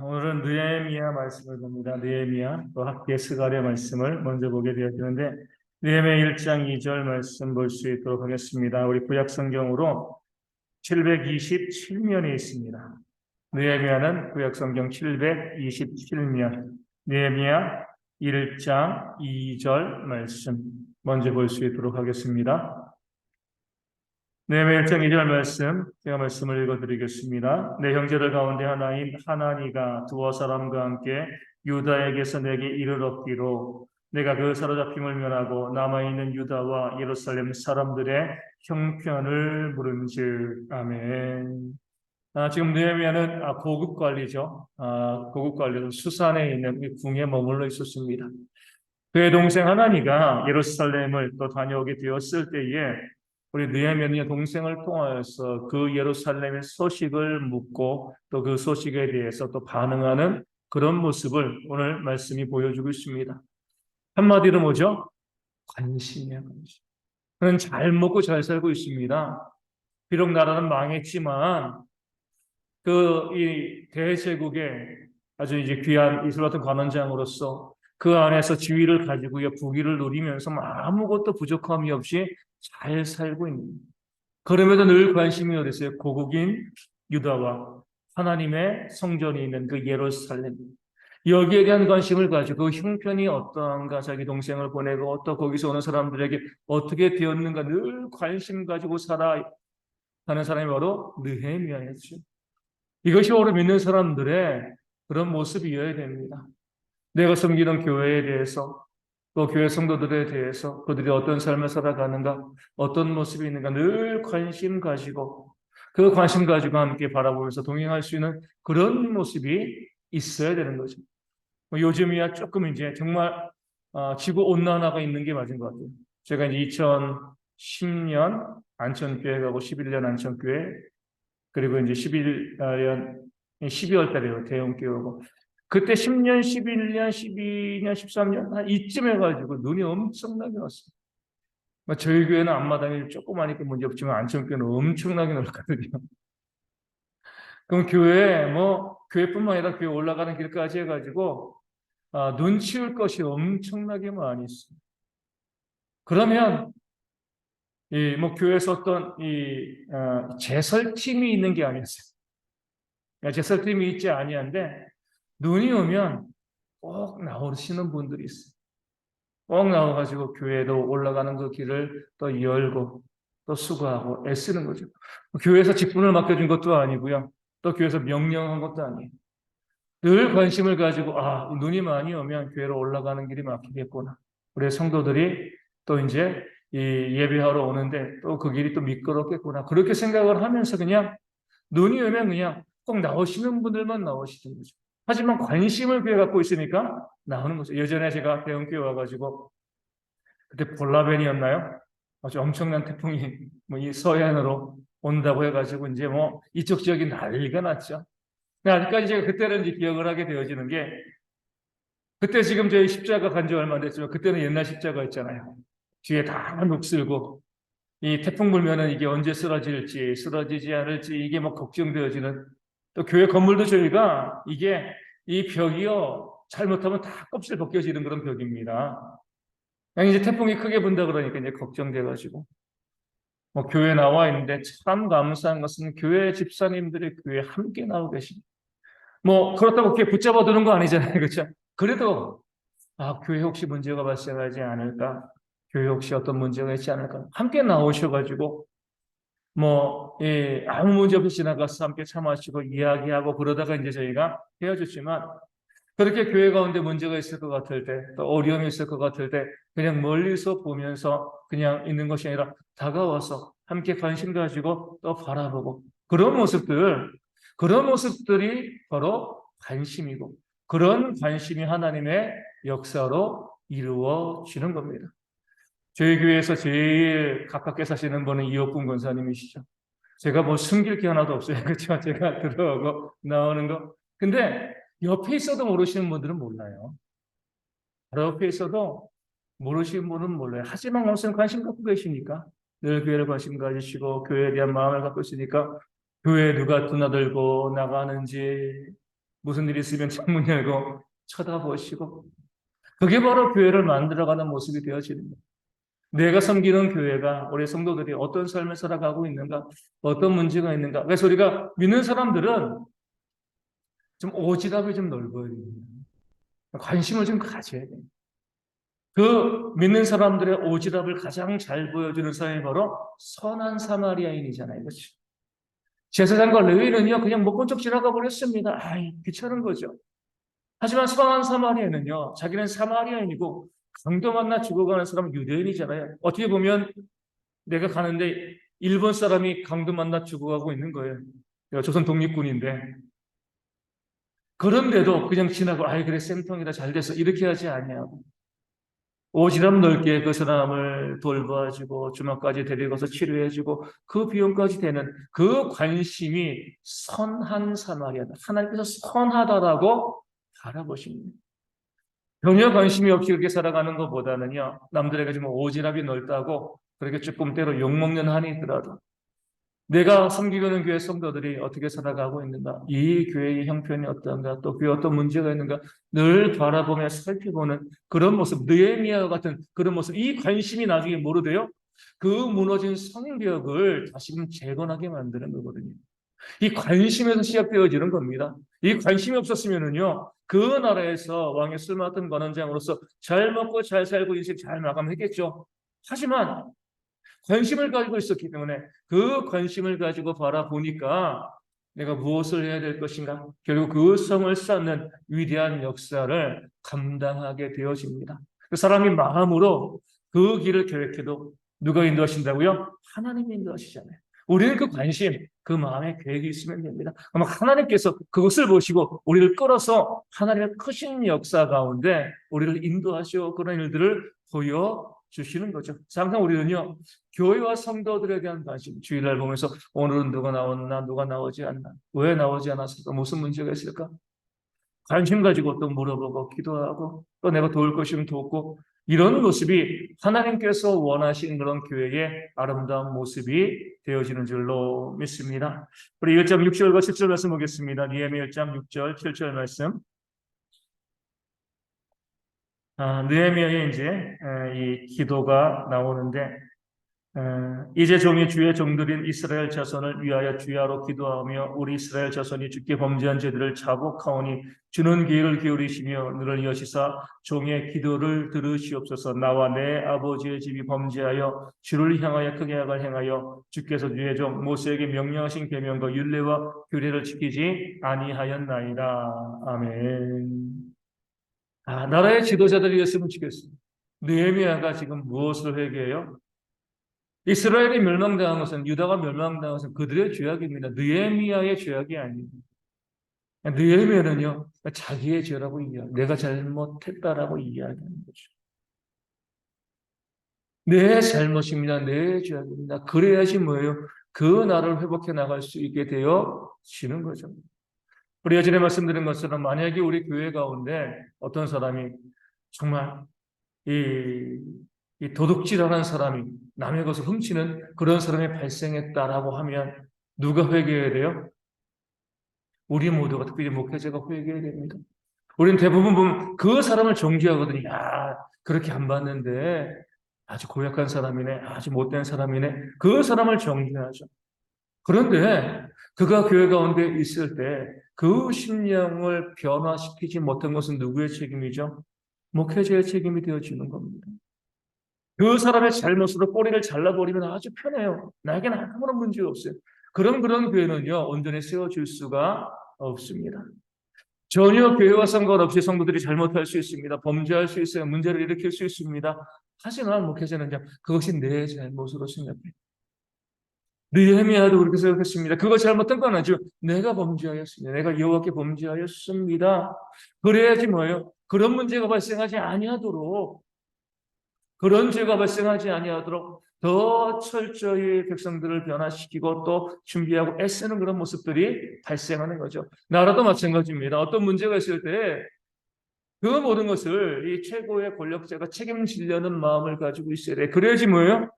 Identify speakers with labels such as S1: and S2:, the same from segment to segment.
S1: 오늘은 느헤미야 말씀을 봅니다. 느헤미야 또 학계 스가랴 말씀을 먼저 보게 되어지는데 느헤미야 1장 2절 말씀 볼 수 있도록 하겠습니다. 우리 구약 성경으로 727면이 있습니다. 느헤미야는 구약 성경 727면. 느헤미야 1장 2절 말씀 먼저 볼 수 있도록 하겠습니다. 느헤미야 1장 2절 말씀, 제가 말씀을 읽어드리겠습니다. 내 형제들 가운데 하나인 하나니가 두어 사람과 함께 유다에게서 내게 이를 얻기로 내가 그 사로잡힘을 면하고 남아있는 유다와 예루살렘 사람들의 형편을 물은즉. 아멘. 지금 느헤미야는 고급 관리죠. 고급 관리로 수산에 있는 이 궁에 머물러 있었습니다. 그의 동생 하나니가 예루살렘을 또 다녀오게 되었을 때에 우리 느헤미야는 동생을 통하여서 그 예루살렘의 소식을 묻고 또 그 소식에 대해서 또 반응하는 그런 모습을 오늘 말씀이 보여주고 있습니다. 한마디로 뭐죠? 관심이야, 관심. 그는 잘 먹고 잘 살고 있습니다. 비록 나라는 망했지만 이 대제국의 아주 이제 귀한 이슬 같은 관원장으로서 그 안에서 지위를 가지고 부귀를 누리면서 아무것도 부족함이 없이 잘 살고 있는. 그럼에도 늘 관심이 어디 있어요? 고국인 유다와 하나님의 성전이 있는 그 예루살렘. 여기에 대한 관심을 가지고 그 형편이 어떠한가 자기 동생을 보내고 또 거기서 오는 사람들에게 어떻게 되었는가 늘 관심 가지고 살아가는 사람이 바로 느헤미야였죠. 이것이 오늘 믿는 사람들의 그런 모습이어야 됩니다. 내가 섬기는 교회에 대해서 또 교회 성도들에 대해서 그들이 어떤 삶을 살아가는가 어떤 모습이 있는가 늘 관심 가지고 그 관심 가지고 함께 바라보면서 동행할 수 있는 그런 모습이 있어야 되는 거죠. 요즘이야 조금 이제 정말 지구 온난화가 있는 게 맞은 것 같아요. 제가 이제 2010년 안천교회 가고 11년 안천교회 그리고 이제 11년 12월 달에요. 대형교회 오고 그때 10년, 11년, 12년, 13년 한 이쯤 해가지고 눈이 엄청나게 왔어요. 저희 교회는 앞마당이 조그마니까 문제 없지만 안천교회는 엄청나게 넓거든요. 그럼 교회뿐만 아니라 교회 올라가는 길까지 해가지고 눈 치울 것이 엄청나게 많이 있어요. 그러면 교회에서 어떤 제설팀이 있는 게 아니었어요. 제설팀이 있지 아니한데 눈이 오면 꼭 나오시는 분들이 있어요. 꼭 나와가지고 교회로 올라가는 그 길을 또 열고 또 수고하고 애쓰는 거죠. 교회에서 직분을 맡겨준 것도 아니고요. 또 교회에서 명령한 것도 아니에요. 늘 관심을 가지고 눈이 많이 오면 교회로 올라가는 길이 막히겠구나. 우리 성도들이 또 이제 이 예배하러 오는데 또 그 길이 또 미끄럽겠구나. 그렇게 생각을 하면서 그냥 눈이 오면 그냥 꼭 나오시는 분들만 나오시는 거죠. 하지만 관심을 교회 갖고 있으니까 나오는 거죠. 예전에 제가 대형교회 와가지고 그때 볼라벤이었나요? 아주 엄청난 태풍이 이 서해안으로 온다고 해가지고 이제 이쪽 지역이 난리가 났죠. 아직까지 제가 그때는 이제 기억을 하게 되어지는 게 그때 지금 저희 십자가 간 지 얼마 안 됐지만 그때는 옛날 십자가 있잖아요. 뒤에 다 녹슬고 이 태풍 불면은 이게 언제 쓰러질지 쓰러지지 않을지 이게 걱정되어지는 또 교회 건물도 저희가 이게 이 벽이요 잘못하면 다 껍질 벗겨지는 그런 벽입니다. 이제 태풍이 크게 분다 그러니까 이제 걱정돼가지고 교회 나와 있는데 참 감사한 것은 교회 집사님들이 교회 함께 나오고 계십니다. 그렇다고 교회 붙잡아 두는 거 아니잖아요, 그렇죠? 그래도 교회 혹시 문제가 발생하지 않을까? 교회 혹시 어떤 문제가 있지 않을까? 함께 나오셔가지고 아무 문제 없이 지나가서 함께 차 마시고 이야기하고 그러다가 이제 저희가 헤어졌지만 그렇게 교회 가운데 문제가 있을 것 같을 때, 또 어려움이 있을 것 같을 때, 그냥 멀리서 보면서 그냥 있는 것이 아니라 다가와서 함께 관심 가지고 또 바라보고, 그런 모습들이 바로 관심이고, 그런 관심이 하나님의 역사로 이루어지는 겁니다. 저희 교회에서 제일 가깝게 사시는 분은 이옥군 권사님이시죠. 제가 숨길 게 하나도 없어요. 그렇죠? 제가 들어오고 나오는 거. 근데 옆에 있어도 모르시는 분들은 몰라요. 바로 옆에 있어도 모르시는 분은 몰라요. 하지만 무슨 관심 갖고 계시니까 늘 교회를 관심 가지시고 교회에 대한 마음을 갖고 있으니까 교회에 누가 드나들고 나가는지 무슨 일이 있으면 창문 열고 쳐다보시고, 그게 바로 교회를 만들어가는 모습이 되어지는 거예요. 내가 섬기는 교회가 우리 성도들이 어떤 삶을 살아가고 있는가, 어떤 문제가 있는가. 그래서 우리가 믿는 사람들은 좀 오지랖이 좀 넓어야 됩니다. 관심을 좀 가져야 돼요. 그 믿는 사람들의 오지랖을 가장 잘 보여주는 사람이 바로 선한 사마리아인이잖아요. 그렇죠? 제사장과 레위는요, 그냥 못 본 척 지나가 버렸습니다. 아이, 귀찮은 거죠. 하지만 선한 사마리아인은요, 자기는 사마리아인이고 강도 만나 죽어가는 사람은 유대인이잖아요. 어떻게 보면 내가 가는데 일본 사람이 강도 만나 죽어가고 있는 거예요. 조선 독립군인데. 그런데도 그냥 지나고, 아이, 그래, 쌤통이다, 잘 됐어. 이렇게 하지 아니하고. 오지랖 넓게 그 사람을 돌봐주고 주막까지 데리고서 치료해주고 그 비용까지 되는 그 관심이 선한 사마리아다. 하나님께서 선하다라고 바라보십니다. 전혀 관심이 없이 그렇게 살아가는 것보다는요, 남들에게 좀 오지랖이 넓다고 그렇게 조금 때로 욕먹는 한이 있더라도 내가 섬기고 있는 교회 성도들이 어떻게 살아가고 있는가, 이 교회의 형편이 어떤가, 또 교회 어떤 문제가 있는가 늘 바라보며 살펴보는 그런 모습, 느헤미야와 같은 그런 모습, 이 관심이 나중에 뭐로 돼요? 그 무너진 성벽을 다시금 재건하게 만드는 거거든요. 이 관심에서 시작되어지는 겁니다. 이 관심이 없었으면은요, 그 나라에서 왕의 술 맡은 관원장으로서 잘 먹고 잘 살고 인생 잘 마감했겠죠. 하지만 관심을 가지고 있었기 때문에 그 관심을 가지고 바라보니까 내가 무엇을 해야 될 것인가? 결국 그 성을 쌓는 위대한 역사를 감당하게 되어집니다. 그 사람이 마음으로 그 길을 계획해도 누가 인도하신다고요? 하나님이 인도하시잖아요. 우리는 그 관심, 그 마음에 계획이 있으면 됩니다. 아마 하나님께서 그것을 보시고 우리를 끌어서 하나님의 크신 역사 가운데 우리를 인도하시고 그런 일들을 보여주시는 거죠. 항상 우리는요, 교회와 성도들에 대한 관심, 주일날 보면서 오늘은 누가 나왔나, 누가 나오지 않나, 왜 나오지 않았을까, 무슨 문제가 있을까? 관심 가지고 또 물어보고 기도하고 또 내가 도울 것이면 돕고 이런 모습이 하나님께서 원하시는 그런 교회의 아름다운 모습이 되어지는 줄로 믿습니다. 우리 1장 6절과 7절 말씀 보겠습니다. 느헤미야 1장 6절, 7절 말씀. 느헤미야의 이제 이 기도가 나오는데 이제 종이 주의 종들인 이스라엘 자손을 위하여 주야로 기도하며 우리 이스라엘 자손이 주께 범죄한 죄들을 자복하오니 주는 귀를 기울이시며 너를 여시사 종의 기도를 들으시옵소서. 나와 내 아버지의 집이 범죄하여 주를 향하여 크게 악을 행하여 주께서 주의 종 모세에게 명령하신 계명과 율례와 규례를 지키지 아니하였나이다. 아멘. 나라의 지도자들이었으면 좋겠습니다. 느헤미야가 지금 무엇을 회개해요? 이스라엘이 멸망당한 것은, 유다가 멸망당한 것은 그들의 죄악입니다. 느헤미야의 죄악이 아닙니다. 느헤미야는요, 자기의 죄라고 내가 잘못했다라고 이야기하는 거죠. 내 잘못입니다. 내 죄악입니다. 그래야지 뭐예요? 그 나라를 회복해 나갈 수 있게 되어지는 거죠. 우리 예전에 말씀드린 것처럼 만약에 우리 교회 가운데 어떤 사람이 정말 이 도둑질하는 사람이 남의 것을 훔치는 그런 사람이 발생했다라고 하면 누가 회개해야 돼요? 우리 모두가, 특별히 목회자가 회개해야 됩니다. 우리는 대부분 보면 그 사람을 정죄하거든요. 야, 그렇게 안 봤는데 아주 고약한 사람이네, 아주 못된 사람이네. 그 사람을 정죄하죠. 그런데 그가 교회 가운데 있을 때 그 심령을 변화시키지 못한 것은 누구의 책임이죠? 목회자의 책임이 되어지는 겁니다. 그 사람의 잘못으로 꼬리를 잘라버리면 아주 편해요. 나에게는 아무런 문제 없어요. 그런 교회는요, 온전히 세워질 수가 없습니다. 전혀 교회와 상관없이 성도들이 잘못할 수 있습니다. 범죄할 수 있어요. 문제를 일으킬 수 있습니다. 하지만 목회자는 그것이 내 잘못으로 생각해요. 느헤미야도 그렇게 생각했습니다. 그거 잘못한 건 아니죠. 내가 범죄하였습니다. 내가 여호와께 범죄하였습니다. 그래야지 뭐예요? 그런 문제가 발생하지 아니하도록, 그런 죄가 발생하지 아니하도록 더 철저히 백성들을 변화시키고 또 준비하고 애쓰는 그런 모습들이 발생하는 거죠. 나라도 마찬가지입니다. 어떤 문제가 있을 때 그 모든 것을 이 최고의 권력자가 책임지려는 마음을 가지고 있어야 돼. 그래야지 뭐예요?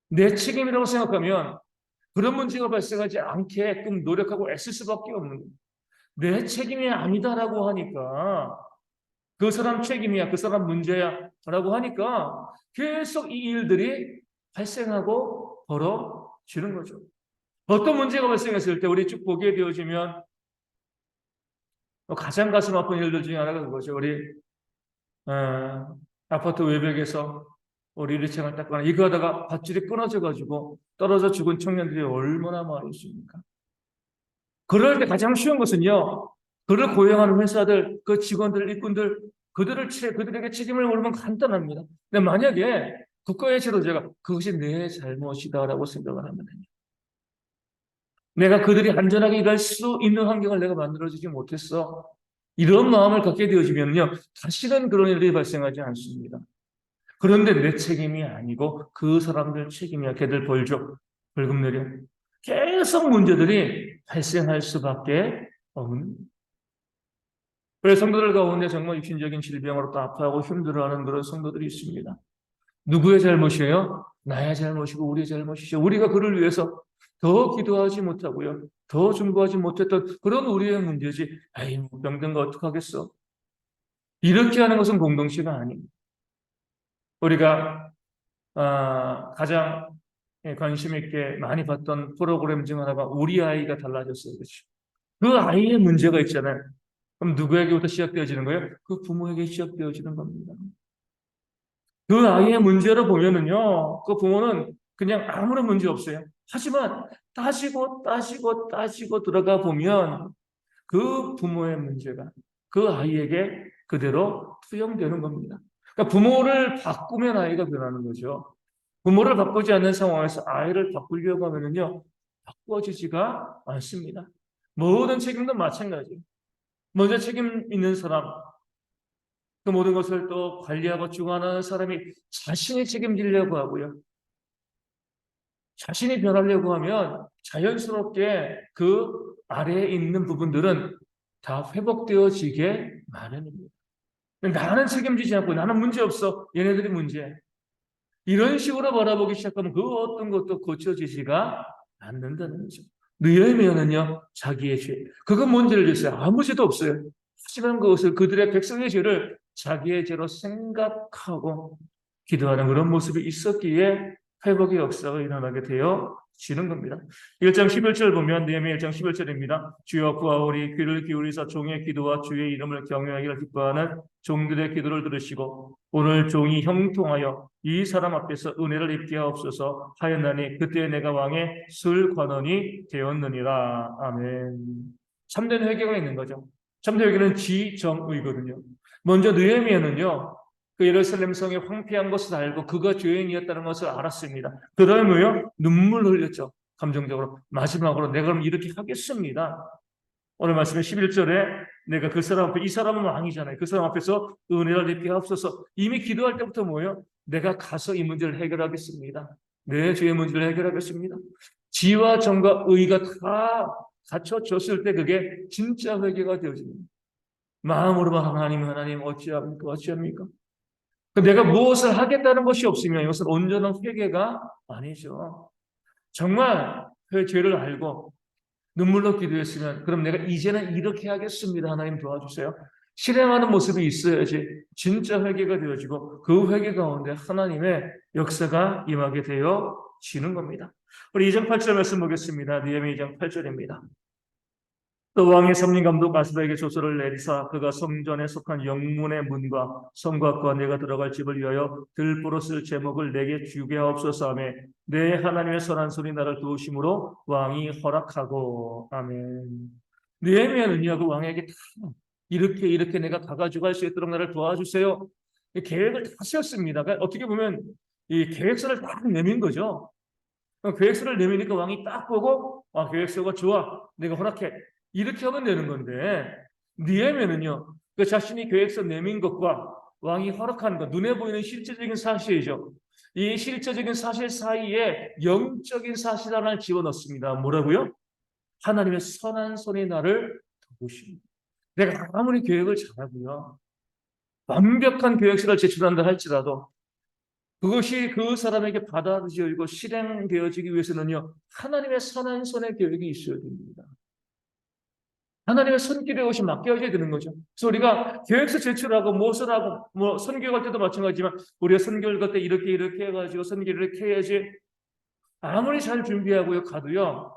S1: 내 책임이라고 생각하면 그런 문제가 발생하지 않게끔 노력하고 애쓸 수밖에 없는 거예요. 내 책임이 아니다라고 하니까, 그 사람 책임이야, 그 사람 문제야 라고 하니까 계속 이 일들이 발생하고 벌어지는 거죠. 어떤 문제가 발생했을 때 우리 쭉 보게 되어지면 가장 가슴 아픈 일들 중에 하나가 그거죠. 우리 아파트 외벽에서 우리 유리창을 닦거나 이거 하다가 밧줄이 끊어져 가지고 떨어져 죽은 청년들이 얼마나 많이 있습니까? 그럴 때 가장 쉬운 것은요, 그를 고용하는 회사들, 그 직원들, 일꾼들, 그들에게 책임을 물으면 간단합니다. 근데 만약에 국가의 지도자가 그것이 내 잘못이다라고 생각을 하면 내가 그들이 안전하게 일할 수 있는 환경을 내가 만들어주지 못했어. 이런 마음을 갖게 되어지면요, 다시는 그런 일이 발생하지 않습니다. 그런데 내 책임이 아니고 그 사람들 책임이야. 걔들 벌 줘. 벌금 내려. 계속 문제들이 발생할 수밖에 없는. 그래서 성도들 가운데 정말 육신적인 질병으로 또 아파하고 힘들어하는 그런 성도들이 있습니다. 누구의 잘못이에요? 나의 잘못이고 우리의 잘못이죠. 우리가 그를 위해서 더 기도하지 못하고요. 더 중보하지 못했던 그런 우리의 문제지. 에이, 뭐 병든 거 어떡하겠어? 이렇게 하는 것은 공동체가 아닙니다. 우리가 가장 관심 있게 많이 봤던 프로그램 중 하나가 우리 아이가 달라졌어요. 그렇죠? 그 아이의 문제가 있잖아요. 그럼 누구에게부터 시작되어지는 거예요? 그 부모에게 시작되어지는 겁니다. 그 아이의 문제를 보면은요, 그 부모는 그냥 아무런 문제 없어요. 하지만 따지고 들어가 보면 그 부모의 문제가 그 아이에게 그대로 투영되는 겁니다. 그러니까 부모를 바꾸면 아이가 변하는 거죠. 부모를 바꾸지 않는 상황에서 아이를 바꾸려고 하면은요, 바꿔지지가 않습니다. 모든 책임도 마찬가지예요. 먼저 책임 있는 사람, 그 모든 것을 또 관리하고 주관하는 사람이 자신이 책임지려고 하고요. 자신이 변하려고 하면 자연스럽게 그 아래에 있는 부분들은 다 회복되어지게 마련입니다. 나는 책임지지 않고 나는 문제 없어. 얘네들이 문제야. 이런 식으로 바라보기 시작하면 그 어떤 것도 고쳐지지가 않는다는 거죠. 느헤미야는요, 자기의 죄. 그건 뭔 죄를 졌어요? 아무 죄도 없어요. 하지만 그것을 그들의 백성의 죄를 자기의 죄로 생각하고 기도하는 그런 모습이 있었기에 회복의 역사가 일어나게 되어지는 겁니다. 1장 11절 보면 느헤미야 1장 11절입니다. 주여 구하오리 귀를 기울이사 종의 기도와 주의 이름을 경외하기를 기뻐하는 종들의 기도를 들으시고 오늘 종이 형통하여 이 사람 앞에서 은혜를 입게 하옵소서 하였나니 그때 내가 왕의 술관원이 되었느니라. 아멘. 참된 회개가 있는 거죠. 참된 회개는 지정의거든요. 먼저 느헤미야는요, 그 예루살렘 성이 황폐한 것을 알고 그가 죄인이었다는 것을 알았습니다. 그 다음에요, 눈물 흘렸죠. 감정적으로. 마지막으로 내가 그럼 이렇게 하겠습니다. 오늘 말씀에 11절에 내가 그 사람 앞에, 이 사람은 왕이잖아요. 그 사람 앞에서 은혜를 입게 하옵소서. 이미 기도할 때부터 뭐예요? 내가 가서 이 문제를 해결하겠습니다. 내 죄의 문제를 해결하겠습니다. 지와 정과 의가 다 갖춰졌을 때 그게 진짜 회개가 되어집니다. 마음으로만 하나님 어찌합니까? 내가 무엇을 하겠다는 것이 없으면 이것은 온전한 회개가 아니죠. 정말 그 죄를 알고 눈물로 기도했으면 그럼 내가 이제는 이렇게 하겠습니다. 하나님 도와주세요. 실행하는 모습이 있어야지 진짜 회개가 되어지고 그 회개 가운데 하나님의 역사가 임하게 되어지는 겁니다. 우리 2장 8절 말씀 보겠습니다. 느헤미야 2장 8절입니다. 또 왕의 삼림감독 아스바에게 조서를 내리사 그가 성전에 속한 영문의 문과 성곽과 내가 들어갈 집을 위하여 들보로 쓸 제목을 내게 주게 하옵소서 하며 내 하나님의 선한 손이 나를 도우심으로 왕이 허락하고. 아멘. 느헤미야는요, 그 왕에게 다 이렇게 내가 가가지고 할 수 있도록 나를 도와주세요. 계획을 다 세웠습니다. 그러니까 어떻게 보면 이 계획서를 딱 내민 거죠. 계획서를 내미니까 왕이 딱 보고 계획서가 좋아. 내가 허락해. 이렇게 하면 되는 건데 느헤미야는요. 그 자신이 계획서 내민 것과 왕이 허락한 것, 눈에 보이는 실제적인 사실이죠. 이 실제적인 사실 사이에 영적인 사실 하나를 집어넣습니다. 뭐라고요? 하나님의 선한 손이 나를 도우십니다. 내가 아무리 계획을 잘하고요. 완벽한 계획서를 제출한다 할지라도 그것이 그 사람에게 받아들여지고 실행되어지기 위해서는요, 하나님의 선한 손의 계획이 있어야 됩니다. 하나님의 손길에 것이 맡겨져야 되는 거죠. 그래서 우리가 계획서 제출하고 무엇을 하고 뭐 선교할 때도 마찬가지지만 우리가 선교를 갈 때 이렇게 해가지고 선교를 이렇게 해야지 아무리 잘 준비하고요 가도요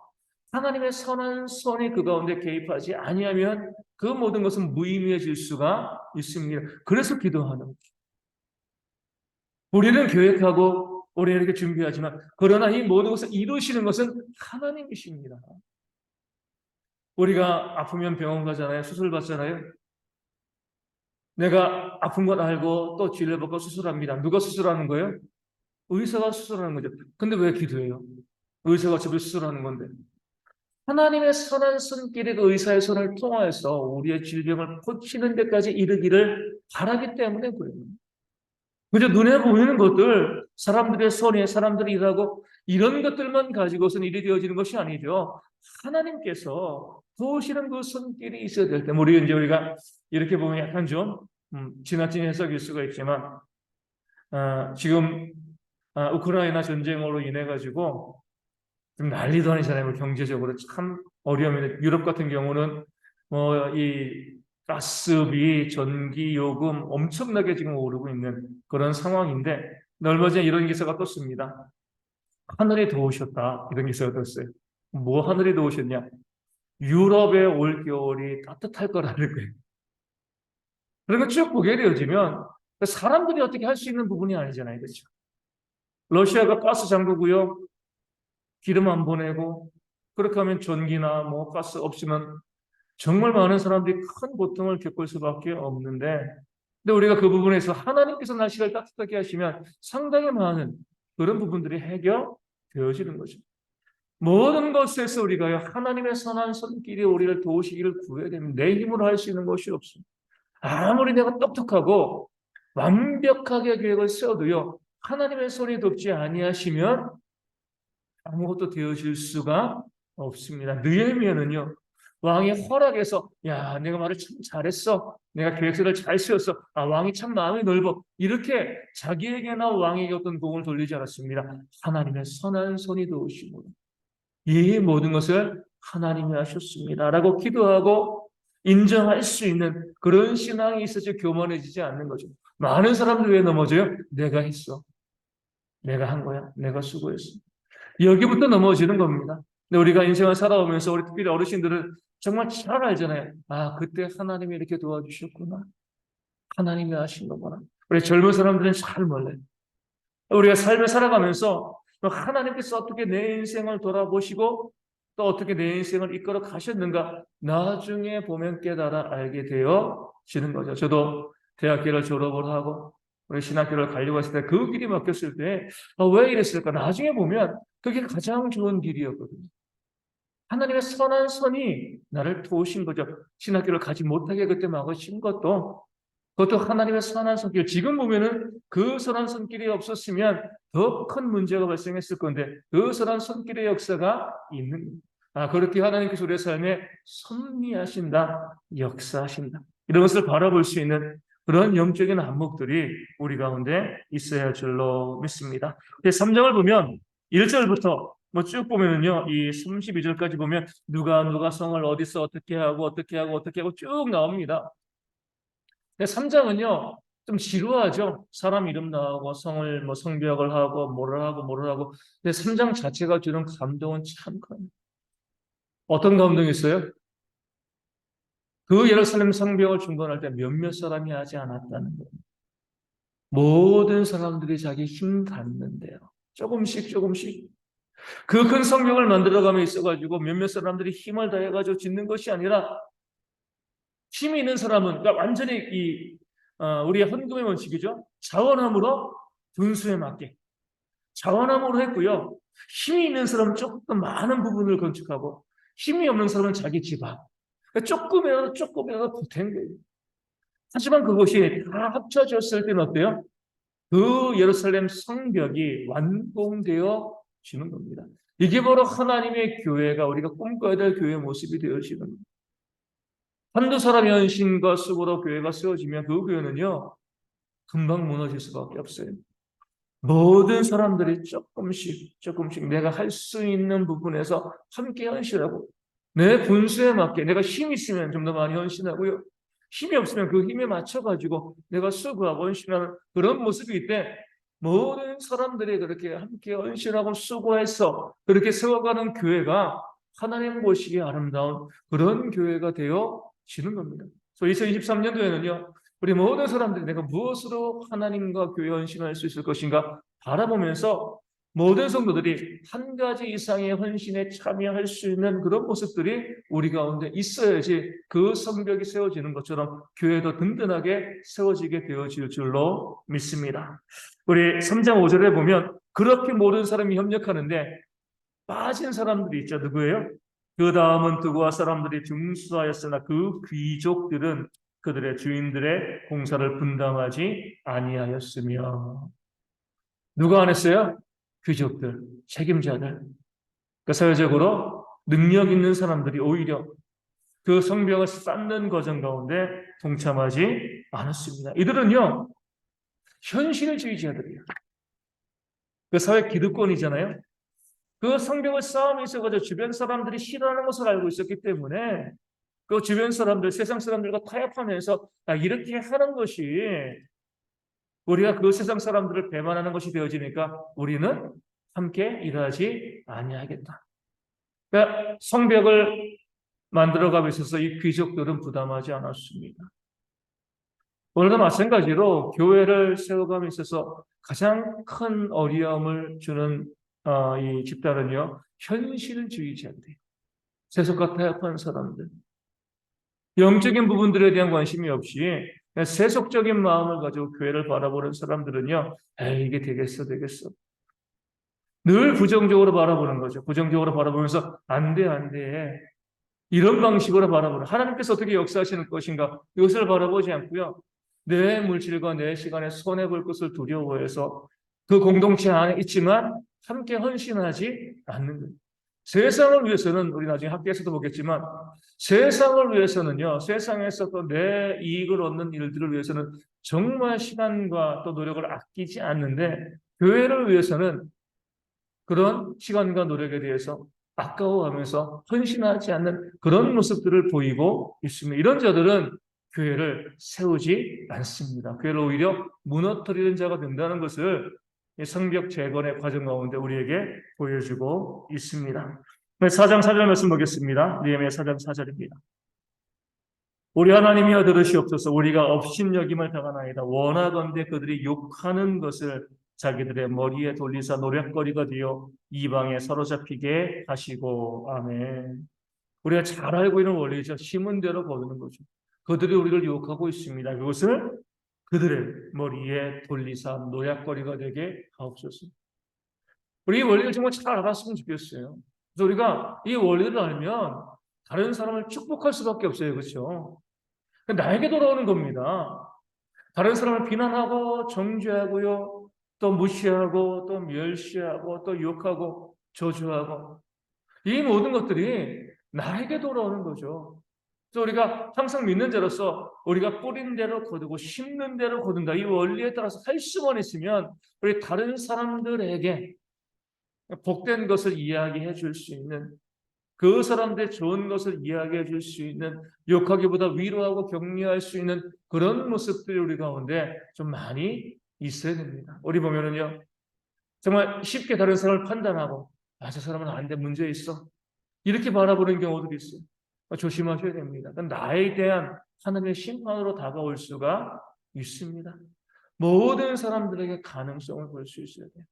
S1: 하나님의 선한 손이 그 가운데 개입하지 아니하면 그 모든 것은 무의미해질 수가 있습니다. 그래서 기도하는 거죠. 우리는 계획하고 우리는 이렇게 준비하지만 그러나 이 모든 것을 이루시는 것은 하나님이십니다. 우리가 아프면 병원 가잖아요. 수술 받잖아요. 내가 아픈 걸 알고 또 진료받고 수술합니다. 누가 수술하는 거예요? 의사가 수술하는 거죠. 근데 왜 기도해요? 의사가 저를 수술하는 건데. 하나님의 선한 손길이 그 의사의 손을 통하여서 우리의 질병을 고치는 데까지 이르기를 바라기 때문에 그래요. 그저 눈에 보이는 것들, 사람들의 손에 사람들이 일하고 이런 것들만 가지고서는 일이 되어지는 것이 아니죠. 하나님께서 도우시는 그 손길이 있어야 될 때, 우리 이제 우리가 이렇게 보면 약간 좀 지나친 해석일 수가 있지만 지금 우크라이나 전쟁으로 인해 가지고 좀 난리도 아니잖아요. 경제적으로 참 어려움이 유럽 같은 경우는 이 가스비, 전기 요금 엄청나게 지금 오르고 있는 그런 상황인데 얼마 전에 이런 기사가 떴습니다. 하늘이 더우셨다. 이런 기사가 떴어요. 뭐 하늘이 더우셨냐? 유럽의 올겨울이 따뜻할 거라는 거예요. 그런 거 쭉 보게 되어지면 사람들이 어떻게 할 수 있는 부분이 아니잖아요. 그렇죠? 러시아가 가스 잠그고요. 기름 안 보내고 그렇게 하면 전기나 뭐 가스 없으면 정말 많은 사람들이 큰 고통을 겪을 수밖에 없는데 근데 우리가 그 부분에서 하나님께서 날씨를 따뜻하게 하시면 상당히 많은 그런 부분들이 해결되어지는 거죠. 모든 것에서 우리가 하나님의 선한 손길이 우리를 도우시기를 구해야 되면 내 힘으로 할 수 있는 것이 없습니다. 아무리 내가 똑똑하고 완벽하게 계획을 세워도요 하나님의 손이 돕지 아니하시면 아무것도 되어질 수가 없습니다. 느헤미야는요 왕의 허락에서 야 내가 말을 참 잘했어. 내가 계획서를 잘 세웠어. 왕이 참 마음이 넓어. 이렇게 자기에게나 왕에게 어떤 공을 돌리지 않았습니다. 하나님의 선한 손이 도우시고 이 모든 것을 하나님이 하셨습니다. 라고 기도하고 인정할 수 있는 그런 신앙이 있어야지 교만해지지 않는 거죠. 많은 사람들 왜 넘어져요? 내가 했어. 내가 한 거야. 내가 수고했어. 여기부터 넘어지는 겁니다. 근데 우리가 인생을 살아오면서 우리 특별히 어르신들은 정말 잘 알잖아요. 그때 하나님이 이렇게 도와주셨구나. 하나님이 하신 거구나. 우리 젊은 사람들은 잘 몰라요. 우리가 삶을 살아가면서 하나님께서 어떻게 내 인생을 돌아보시고 또 어떻게 내 인생을 이끌어 가셨는가 나중에 보면 깨달아 알게 되어지는 거죠. 저도 대학교를 졸업을 하고 우리 신학교를 가려고 했을 때 그 길이 막혔을 때 왜 이랬을까? 나중에 보면 그게 가장 좋은 길이었거든요. 하나님의 선한 손이 나를 도우신 거죠. 신학교를 가지 못하게 그때 막으신 것도 그것도 하나님의 선한 손길. 지금 보면은 그 선한 손길이 없었으면 더 큰 문제가 발생했을 건데 그 선한 손길의 역사가 있는 그렇게 하나님께서 우리의 삶에 섭리하신다, 역사하신다. 이런 것을 바라볼 수 있는 그런 영적인 안목들이 우리 가운데 있어야 할 줄로 믿습니다. 3장을 보면 1절부터 뭐 쭉 보면은요, 이 32절까지 보면 누가 성을 어디서 어떻게 하고 쭉 나옵니다. 근데 3장은요, 좀 지루하죠. 사람 이름 나오고 성을 뭐 성벽을 하고 뭐를 하고. 근데 3장 자체가 주는 감동은 참 커요. 어떤 감동이 있어요? 그 예루살렘 성벽을 중건할 때 몇몇 사람이 하지 않았다는 거예요. 모든 사람들이 자기 힘 닿는데요. 조금씩. 그 큰 성벽을 만들어가며 있어가지고 몇몇 사람들이 힘을 다해가지고 짓는 것이 아니라 힘이 있는 사람은 그러니까 완전히 우리의 헌금의 원칙이죠. 자원함으로 분수에 맞게 자원함으로 했고요. 힘이 있는 사람은 조금 더 많은 부분을 건축하고 힘이 없는 사람은 자기 집 앞. 그러니까 조금이라도 보탠 거예요. 하지만 그것이 다 합쳐졌을 때는 어때요? 그 예루살렘 성벽이 완공되어지는 겁니다. 이게 바로 하나님의 교회가 우리가 꿈꿔야 될 교회의 모습이 되어지는 겁니다. 한두 사람의 헌신과 수고로 교회가 세워지면 그 교회는요, 금방 무너질 수밖에 없어요. 모든 사람들이 조금씩 내가 할 수 있는 부분에서 함께 헌신하고 내 분수에 맞게 내가 힘이 있으면 좀 더 많이 헌신하고요. 힘이 없으면 그 힘에 맞춰가지고 내가 수고하고 헌신하는 그런 모습이 있대. 모든 사람들이 그렇게 함께 헌신하고 수고해서 그렇게 세워가는 교회가 하나님 보시기에 아름다운 그런 교회가 되어지는 겁니다. 그래서 2023년도에는요, 우리 모든 사람들이 내가 무엇으로 하나님과 교회 헌신할 수 있을 것인가 바라보면서 모든 성도들이 한 가지 이상의 헌신에 참여할 수 있는 그런 모습들이 우리 가운데 있어야지 그 성벽이 세워지는 것처럼 교회도 든든하게 세워지게 되어질 줄로 믿습니다. 우리 3장 5절에 보면 그렇게 모든 사람이 협력하는데 빠진 사람들이 있죠. 누구예요? 그 다음은 두고와 사람들이 중수하였으나 그 귀족들은 그들의 주인들의 공사를 분담하지 아니하였으며. 누가 안 했어요? 귀족들, 책임자들. 그 사회적으로 능력 있는 사람들이 오히려 그 성벽을 쌓는 과정 가운데 동참하지 않았습니다. 이들은요, 현실주의자들이에요. 그 사회 기득권이잖아요. 그 성벽을 쌓으면서 가지고 주변 사람들이 싫어하는 것을 알고 있었기 때문에 그 주변 사람들, 세상 사람들과 타협하면서 이렇게 하는 것이 우리가 그 세상 사람들을 배반하는 것이 되어지니까 우리는 함께 일하지 아니하겠다. 그러니까 성벽을 만들어가고 있어서 이 귀족들은 부담하지 않았습니다. 오늘도 마찬가지로 교회를 세워감에 있어서 가장 큰 어려움을 주는 이 집단은요, 현실주의자들이에요. 세속과 타협한 사람들. 영적인 부분들에 대한 관심이 없이 세속적인 마음을 가지고 교회를 바라보는 사람들은요, 에이, 이게 되겠어, 되겠어. 늘 부정적으로 바라보는 거죠. 부정적으로 바라보면서 안 돼, 안 돼. 이런 방식으로 바라보는 하나님께서 어떻게 역사하시는 것인가 이것을 바라보지 않고요. 내 물질과 내 시간에 손해볼 것을 두려워해서 그 공동체 안에 있지만 함께 헌신하지 않는 거예요. 세상을 위해서는 우리 나중에 학교에서도 보겠지만 세상을 위해서는요. 세상에서 또 내 이익을 얻는 일들을 위해서는 정말 시간과 또 노력을 아끼지 않는데 교회를 위해서는 그런 시간과 노력에 대해서 아까워하면서 헌신하지 않는 그런 모습들을 보이고 있습니다. 이런 자들은 교회를 세우지 않습니다. 교회를 오히려 무너뜨리는 자가 된다는 것을 성벽 재건의 과정 가운데 우리에게 보여주고 있습니다. 4장 4절 말씀 보겠습니다. 느헤미야 4장 4절입니다. 우리 하나님이여 들으시옵소서. 우리가 업신여김을 당하나이다. 원하건대 그들이 욕하는 것을 자기들의 머리에 돌리사 노략거리가 되어 이방에 사로잡히게 하시고. 아멘. 우리가 잘 알고 있는 원리죠. 심은 대로 거두는 거죠. 그들이 우리를 유혹하고 있습니다. 그것을 그들의 머리에 돌리사 노략거리가 되게 하옵소서. 우리 이 원리를 정말 잘 알았으면 좋겠어요. 그래서 우리가 이 원리를 알면 다른 사람을 축복할 수밖에 없어요. 그렇죠? 나에게 돌아오는 겁니다. 다른 사람을 비난하고 정죄하고요. 또 무시하고 또 멸시하고 또 욕하고 저주하고 이 모든 것들이 나에게 돌아오는 거죠. 그래서 우리가 항상 믿는 자로서 우리가 뿌린 대로 거두고 심는 대로 거둔다. 이 원리에 따라서 할 수만 있으면 우리 다른 사람들에게 복된 것을 이야기해 줄 수 있는 그 사람들의 좋은 것을 이야기해 줄 수 있는 욕하기보다 위로하고 격려할 수 있는 그런 모습들이 우리 가운데 좀 많이 있어야 됩니다. 우리 보면은요, 정말 쉽게 다른 사람을 판단하고, 저 사람은 안 돼, 문제 있어. 이렇게 바라보는 경우들이 있어요. 조심하셔야 됩니다. 나에 대한 하나님의 심판으로 다가올 수가 있습니다. 모든 사람들에게 가능성을 볼 수 있어야 돼요.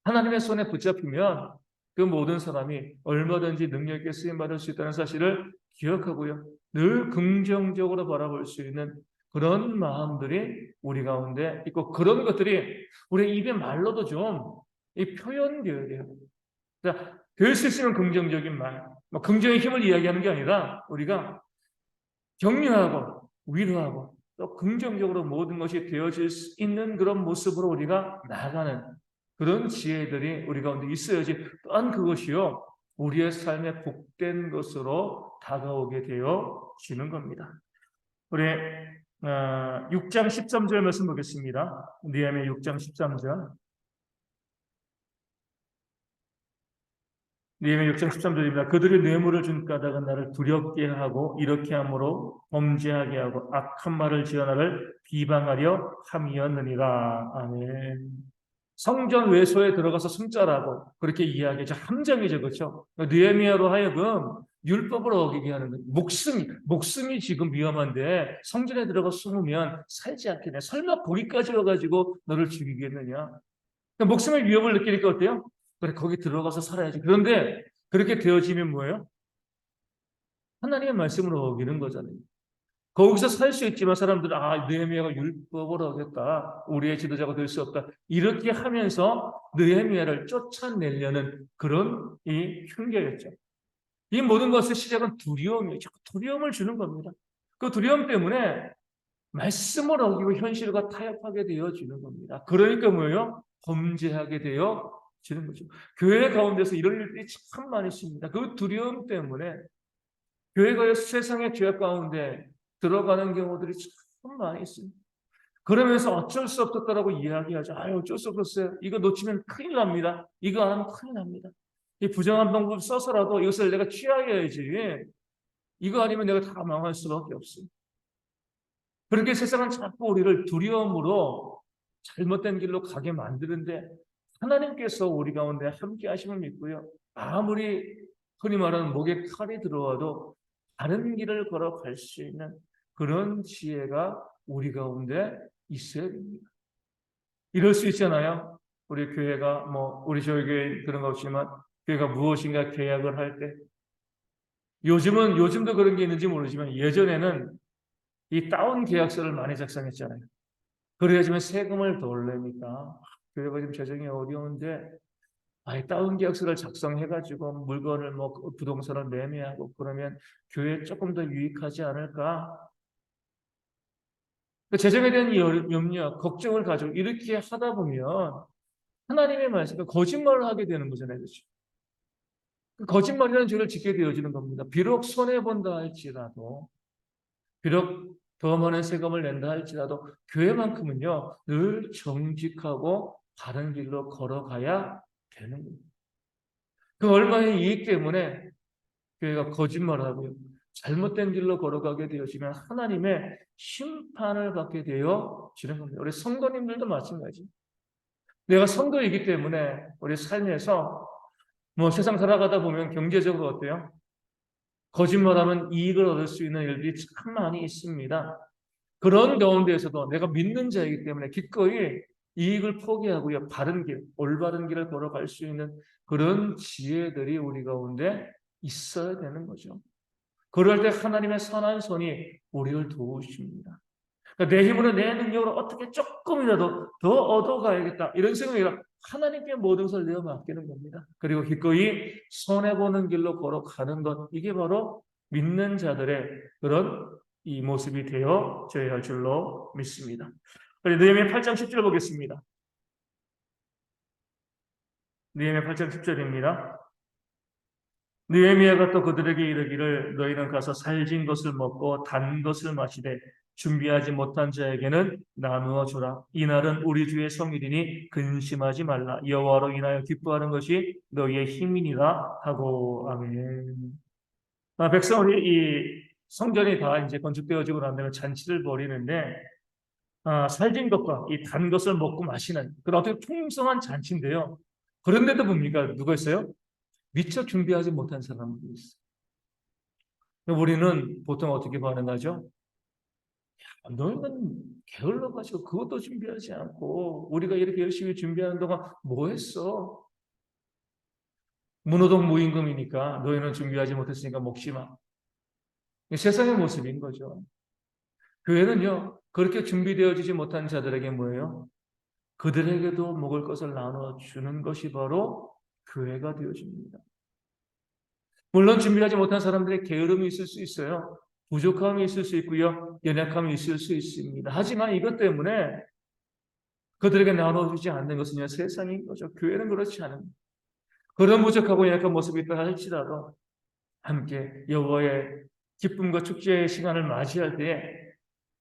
S1: 하나님의 손에 붙잡히면 그 모든 사람이 얼마든지 능력 있게 쓰임받을 수 있다는 사실을 기억하고요. 늘 긍정적으로 바라볼 수 있는 그런 마음들이 우리 가운데 있고 그런 것들이 우리 입의 말로도 좀 표현되어야 돼요. 될 수 있으면 긍정적인 말, 긍정의 힘을 이야기하는 게 아니라 우리가 격려하고 위로하고 또 긍정적으로 모든 것이 되어질 수 있는 그런 모습으로 우리가 나아가는 그런 지혜들이 우리 가운데 있어야지 또한 그것이요 우리의 삶에 복된 것으로 다가오게 되어지는 겁니다. 우리 6장 13절 말씀 보겠습니다. 느헤미야 6장 13절. 느헤미야 6장 13절입니다. 그들이 뇌물을 준 까닭은 나를 두렵게 하고 이렇게 함으로 범죄하게 하고 악한 말을 지어 나를 비방하려 함이었느니라. 아멘. 성전 외소에 들어가서 승자라고 그렇게 이야기하죠. 함정이죠, 그렇죠? 느헤미야로 하여금 율법을 어기게 하는 거예요. 목숨이 지금 위험한데 성전에 들어가 숨으면 살지 않겠냐? 설마 거기까지 와가지고 너를 죽이겠느냐? 그러니까 목숨의 위협을 느끼니까 어때요? 그래, 거기 들어가서 살아야지. 그런데 그렇게 되어지면 뭐예요? 하나님의 말씀을 어기는 거잖아요. 거기서 살 수 있지만 사람들은 느헤미야가 율법을 어겼다. 우리의 지도자가 될 수 없다. 이렇게 하면서 느헤미야를 쫓아내려는 그런 이 흉계였죠. 이 모든 것의 시작은 두려움이에요. 두려움을 주는 겁니다. 그 두려움 때문에 말씀을 어기고 현실과 타협하게 되어지는 겁니다. 그러니까 뭐예요? 범죄하게 되어지는 거죠. 교회 가운데서 이런 일들이 참 많이 있습니다. 그 두려움 때문에 교회가 세상의 죄악 가운데 들어가는 경우들이 참 많이 있습니다. 그러면서 어쩔 수 없었다라고 이야기하죠. 어쩔 수 없었어요. 이거 놓치면 큰일 납니다. 이거 안 하면 큰일 납니다. 이 부정한 방법 써서라도 이것을 내가 취하여야지. 이거 아니면 내가 다 망할 수밖에 없어요. 그렇게 세상은 자꾸 우리를 두려움으로 잘못된 길로 가게 만드는데 하나님께서 우리 가운데 함께 하심을 믿고요. 아무리 흔히 말하는 목에 칼이 들어와도 다른 길을 걸어갈 수 있는 그런 지혜가 우리 가운데 있어야 됩니다. 이럴 수 있잖아요. 우리 교회가 우리 저희 교회 그런 거 없지만 교회가 무엇인가 계약을 할 때 요즘도 그런 게 있는지 모르지만 예전에는 이 다운 계약서를 많이 작성했잖아요. 그래야지만 세금을 덜 내니까 교회가 지금 재정이 어려운데 다운 계약서를 작성해가지고 물건을 부동산을 매매하고 그러면 교회에 조금 더 유익하지 않을까? 그 재정에 대한 염려, 걱정을 가지고 이렇게 하다 보면 하나님의 말씀에 거짓말을 하게 되는 거잖아요. 그렇죠? 그 거짓말이라는 죄를 짓게 되어지는 겁니다. 비록 손해본다 할지라도 비록 더 많은 세금을 낸다 할지라도 교회만큼은요 늘 정직하고 바른 길로 걸어가야 되는 겁니다. 그 얼마의 이익 때문에 교회가 거짓말을 하고요. 잘못된 길로 걸어가게 되어지면 하나님의 심판을 받게 되어지는 겁니다. 우리 성도님들도 마찬가지. 내가 성도이기 때문에 우리 삶에서 세상 살아가다 보면 경제적으로 어때요? 거짓말하면 이익을 얻을 수 있는 일들이 참 많이 있습니다. 그런 가운데에서도 내가 믿는 자이기 때문에 기꺼이 이익을 포기하고요. 바른 길, 올바른 길을 걸어갈 수 있는 그런 지혜들이 우리 가운데 있어야 되는 거죠. 그럴 때 하나님의 선한 손이 우리를 도우십니다. 그러니까 내 힘으로 내 능력으로 어떻게 조금이라도 더 얻어가야겠다. 이런 생각이 아니라 하나님께 모든 것을 내어 맡기는 겁니다. 그리고 기꺼이 손해보는 길로 걸어가는 것. 이게 바로 믿는 자들의 그런 이 모습이 되어져야 할 줄로 믿습니다. 느헤미야 8장 10절 보겠습니다. 느헤미야 8장 10절입니다. 느헤미야가 또 그들에게 이르기를 너희는 가서 살진 것을 먹고 단 것을 마시되 준비하지 못한 자에게는 나누어 주라. 이날은 우리 주의 성일이니 근심하지 말라. 여호와로 인하여 기뻐하는 것이 너희의 힘이니라 하고. 아멘. 백성들이 이 성전이 다 이제 건축되어지고 난 다음에 잔치를 벌이는데 살진 것과 이 단 것을 먹고 마시는 그런 어떻게 풍성한 잔치인데요. 그런데도 뭡니까? 누가 있어요? 미처 준비하지 못한 사람들이 있어요. 우리는 보통 어떻게 반응하죠? 너희는 게을러가지고 그것도 준비하지 않고 우리가 이렇게 열심히 준비하는 동안 뭐 했어? 무노동 무임금이니까 너희는 준비하지 못했으니까 먹지 마. 세상의 모습인 거죠. 교회는요 그렇게 준비되어지지 못한 자들에게 뭐예요? 그들에게도 먹을 것을 나눠주는 것이 바로 교회가 되어집니다. 물론 준비하지 못한 사람들의 게으름이 있을 수 있어요. 부족함이 있을 수 있고요. 연약함이 있을 수 있습니다. 하지만 이것 때문에 그들에게 나눠주지 않는 것은 세상인 거죠. 교회는 그렇지 않은 그런 부족하고 연약한 모습이 있다 할지라도 함께 여호와의 기쁨과 축제의 시간을 맞이할 때에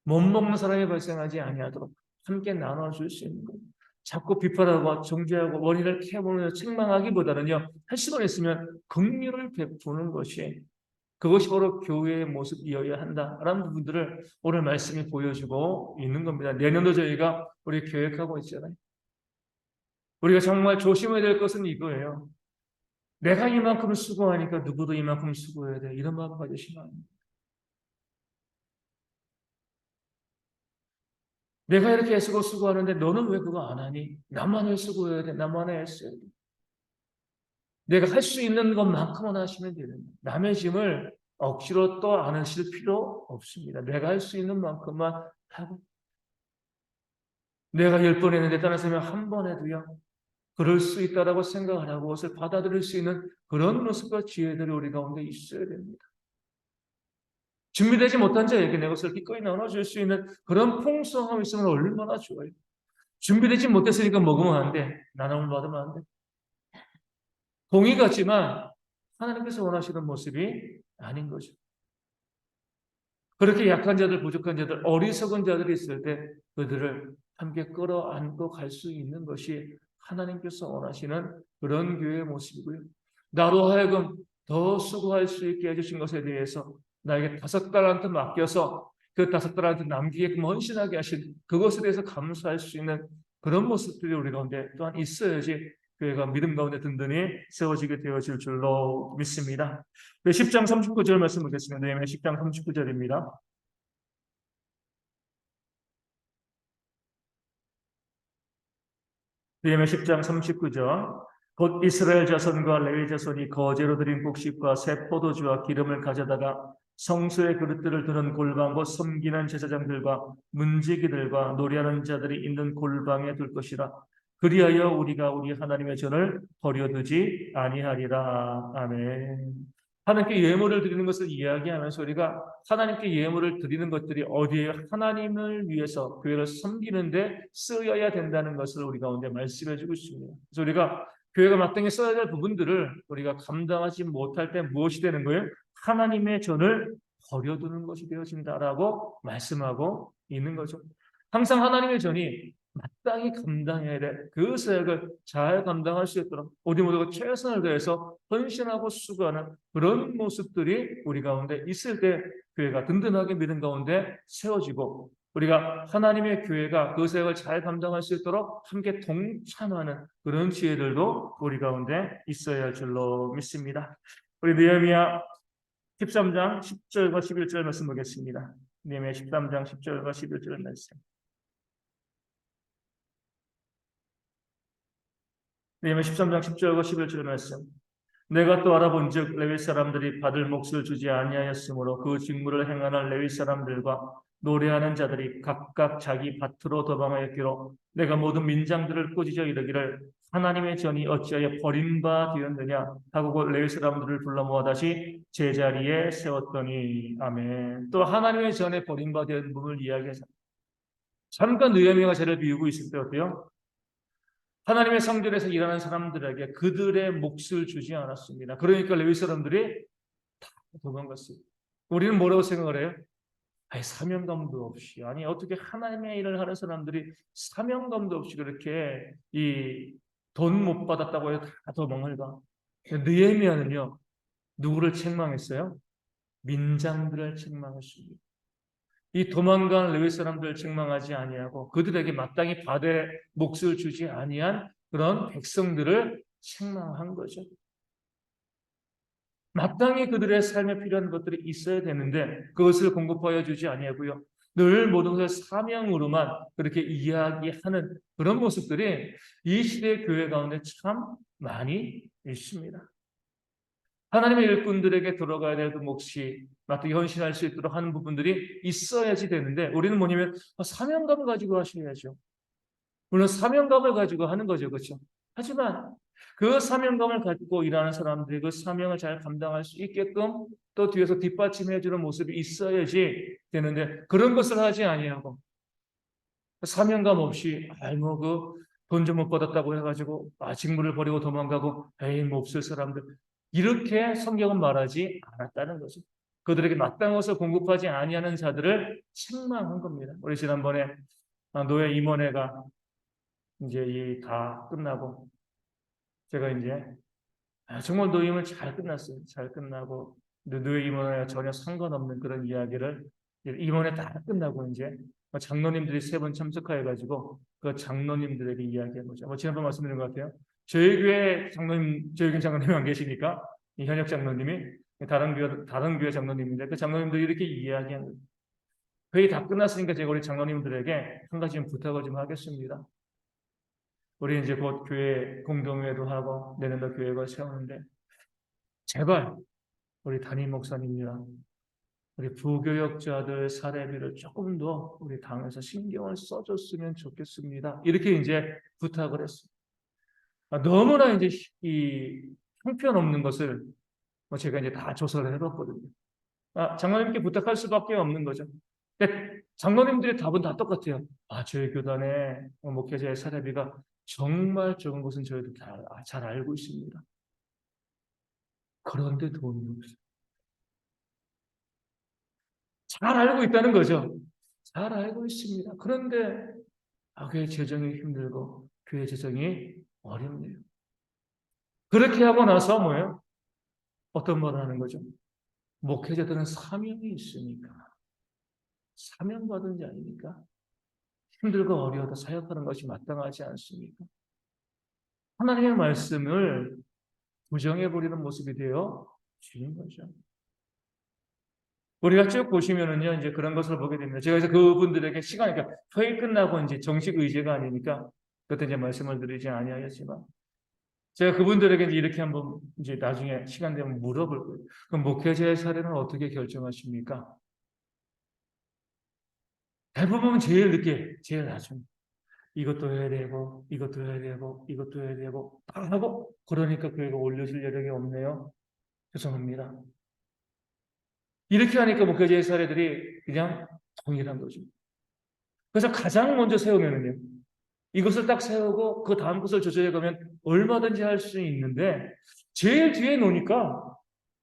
S1: 못 먹는 사람이 발생하지 아니하도록 함께 나눠줄 수 있는 것. 자꾸 비판하고 정죄하고 원인을 캐보는 책망하기보다는요, 할 수만 있으면 긍휼을 베푸는 것이 그것이 바로 교회의 모습이어야 한다라는 부분들을 오늘 말씀이 보여주고 있는 겁니다. 내년도 저희가 우리 계획하고 있잖아요. 우리가 정말 조심해야 될 것은 이거예요. 내가 이만큼 수고하니까 누구도 이만큼 수고해야 돼. 이런 마음 가지시면 안 돼요. 내가 이렇게 애쓰고 수고하는데 너는 왜 그거 안 하니? 나만 왜 수고해야 돼? 나만 왜 애써야 돼? 내가 할 수 있는 것만큼만 하시면 되는 거예요. 남의 짐을 억지로 또 안 하실 필요 없습니다. 내가 할 수 있는 만큼만 하고 내가 10번 했는데 다른 사람이 한 번 해도요. 그럴 수 있다라고 생각을 하고 그것을 받아들일 수 있는 그런 모습과 지혜들이 우리 가운데 있어야 됩니다. 준비되지 못한 자에게 내 것을 기꺼이 나눠줄 수 있는 그런 풍성함이 있으면 얼마나 좋아요. 준비되지 못했으니까 먹으면 안 돼. 나눔을 받으면 안 돼. 공의 같지만 하나님께서 원하시는 모습이 아닌 거죠. 그렇게 약한 자들, 부족한 자들, 어리석은 자들이 있을 때 그들을 함께 끌어안고 갈 수 있는 것이 하나님께서 원하시는 그런 교회의 모습이고요. 나로 하여금 더 수고할 수 있게 해주신 것에 대해서 나에게 5달란트 맡겨서 그 5달란트 남기게끔 헌신하게 하신 그것에 대해서 감사할 수 있는 그런 모습들이 우리 가운데 또한 있어야지 교회가 믿음 가운데 든든히 세워지게 되어질 줄로 믿습니다. 10장 39절 말씀 보겠습니다. 네, 10장 39절입니다. 느헤미야 10장 39절 곧 이스라엘 자손과 레위 자손이 거제로 드린 곡식과 새 포도주와 기름을 가져다가 성소의 그릇들을 두는 골방 곧 섬기는 제사장들과 문지기들과 노래하는 자들이 있는 골방에 둘 것이라. 그리하여 우리가 우리 하나님의 전을 버려두지 아니하리라. 아멘. 하나님께 예물을 드리는 것을 이야기하면서 우리가 하나님께 예물을 드리는 것들이 어디에 하나님을 위해서 교회를 섬기는데 쓰여야 된다는 것을 우리 가운데 말씀해 주고 있습니다. 그래서 우리가 교회가 마땅히 써야 될 부분들을 우리가 감당하지 못할 때 무엇이 되는 거예요? 하나님의 전을 버려두는 것이 되어진다라고 말씀하고 있는 거죠. 항상 하나님의 전이 마땅히 감당해야 될 그 사역을 잘 감당할 수 있도록 어디 모두 최선을 다해서 헌신하고 수고하는 그런 모습들이 우리 가운데 있을 때 교회가 든든하게 믿음 가운데 세워지고 우리가 하나님의 교회가 그 사역을 잘 감당할 수 있도록 함께 동참하는 그런 지혜들도 우리 가운데 있어야 할 줄로 믿습니다. 우리 느헤미야 13장 10절과 11절 말씀 보겠습니다. 느헤미야 13장 10절과 11절 말씀. 느헤미야 13장 10절과 11절 말씀. 내가 또 알아본즉 레위 사람들이 받을 몫을 주지 아니하였으므로 그 직무를 행하는 레위 사람들과 노래하는 자들이 각각 자기 밭으로 도망하였기로 내가 모든 민장들을 꾸짖어 이르기를 하나님의 전이 어찌하여 버림바 되었느냐 하고 그 레위 사람들을 불러 모아 다시 제자리에 세웠더니 아멘. 또 하나님의 전에 버림바 된 부분을 이야기해서 잠깐 느헤미야가 죄를 비우고 있을 때 어때요? 하나님의 성전에서 일하는 사람들에게 그들의 몫을 주지 않았습니다. 그러니까 레위 사람들이 다 도망갔어요. 우리는 뭐라고 생각을 해요? 아니, 사명감도 없이. 아니, 어떻게 하나님의 일을 하는 사람들이 사명감도 없이 그렇게 이 돈 못 받았다고 해서 다 도망을 가. 느헤미야는요, 누구를 책망했어요? 민장들을 책망했습니다. 이 도망간 레위 사람들을 책망하지 아니하고 그들에게 마땅히 받을 몫을 주지 아니한 그런 백성들을 책망한 거죠. 마땅히 그들의 삶에 필요한 것들이 있어야 되는데 그것을 공급하여 주지 아니하고요. 늘 모든 것을 사명으로만 그렇게 이야기하는 그런 모습들이 이 시대의 교회 가운데 참 많이 있습니다. 하나님의 일꾼들에게 들어가야 될 그 몫이 마땅히 헌신할 수 있도록 하는 부분들이 있어야지 되는데 우리는 뭐냐면 사명감을 가지고 하셔야죠. 물론 사명감을 가지고 하는 거죠. 그렇죠? 하지만 그 사명감을 가지고 일하는 사람들이 그 사명을 잘 감당할 수 있게끔 또 뒤에서 뒷받침해 주는 모습이 있어야지 되는데 그런 것을 하지 아니하고 사명감 없이 뭐 그 돈 좀 못 받았다고 해가지고 직무를 버리고 도망가고 에이 뭐 없을 사람들 이렇게 성경은 말하지 않았다는 거죠. 그들에게 마땅한 것을 공급하지 아니하는 자들을 책망한 겁니다. 우리 지난번에 노예 임원회가 이제 이 다 끝나고 제가 이제 정말 노임을 잘 끝났어요. 잘 끝나고 너의 임원에 전혀 상관없는 그런 이야기를 임원회 다 끝나고 이제 장로님들이 세 번 참석해가지고 그 장로님들에게 이야기한 거죠. 지난번 말씀드린 것 같아요. 저희 교회 장로님, 저희 교회 장로님이 안 계시니까 이 현역 장로님이 다른 교회 장로님인데 그 장로님들이 이렇게 이야기한 거예요. 회의 다 끝났으니까 제가 우리 장로님들에게 한 가지 부탁을 좀 하겠습니다. 우리 이제 곧 교회 공동회도 하고 내년도 교회가 세우는데 제발 우리 담임 목사님이랑 우리 부교역자들 사례비를 조금 더 우리 당에서 신경을 써줬으면 좋겠습니다. 이렇게 이제 부탁을 했어요. 너무나 이제 이 형편없는 것을 제가 이제 다 조사를 해봤거든요. 장로님께 부탁할 수밖에 없는 거죠. 근데 장로님들의 답은 다 똑같아요. 저희 교단의 목회자의 사례비가 정말 적은 것은 저희도 잘 알고 있습니다. 그런데 돈이 없어요. 잘 알고 있다는 거죠. 잘 알고 있습니다. 그런데 교회 재정이 힘들고 교회 재정이 어렵네요. 그렇게 하고 나서 뭐예요? 어떤 말을 하는 거죠? 목회자들은 사명이 있으니까 사명받은 자이니까 힘들고 어려워도 사역하는 것이 마땅하지 않습니까? 하나님의 말씀을 부정해버리는 모습이 되어 지는 거죠. 우리가 쭉 보시면은요, 이제 그런 것을 보게 됩니다. 제가 그래서 그분들에게 그러니까 회의 끝나고 이제 정식 의제가 아니니까 그때 이제 말씀을 드리지 아니하였지만 제가 그분들에게 이렇게 한번 이제 나중에 시간 되면 물어볼 거예요. 그럼 목회자의 사례는 어떻게 결정하십니까? 대부분 제일 늦게, 제일 나중에. 이것도 해야 되고, 이것도 해야 되고, 이것도 해야 되고, 다 하고, 그러니까 교회가 올려질 여력이 없네요. 죄송합니다. 이렇게 하니까 목회자의 사례들이 그냥 동일한 거죠. 그래서 가장 먼저 세우면은요, 이것을 딱 세우고 그 다음 것을 조절해 가면 얼마든지 할 수 있는데, 제일 뒤에 놓으니까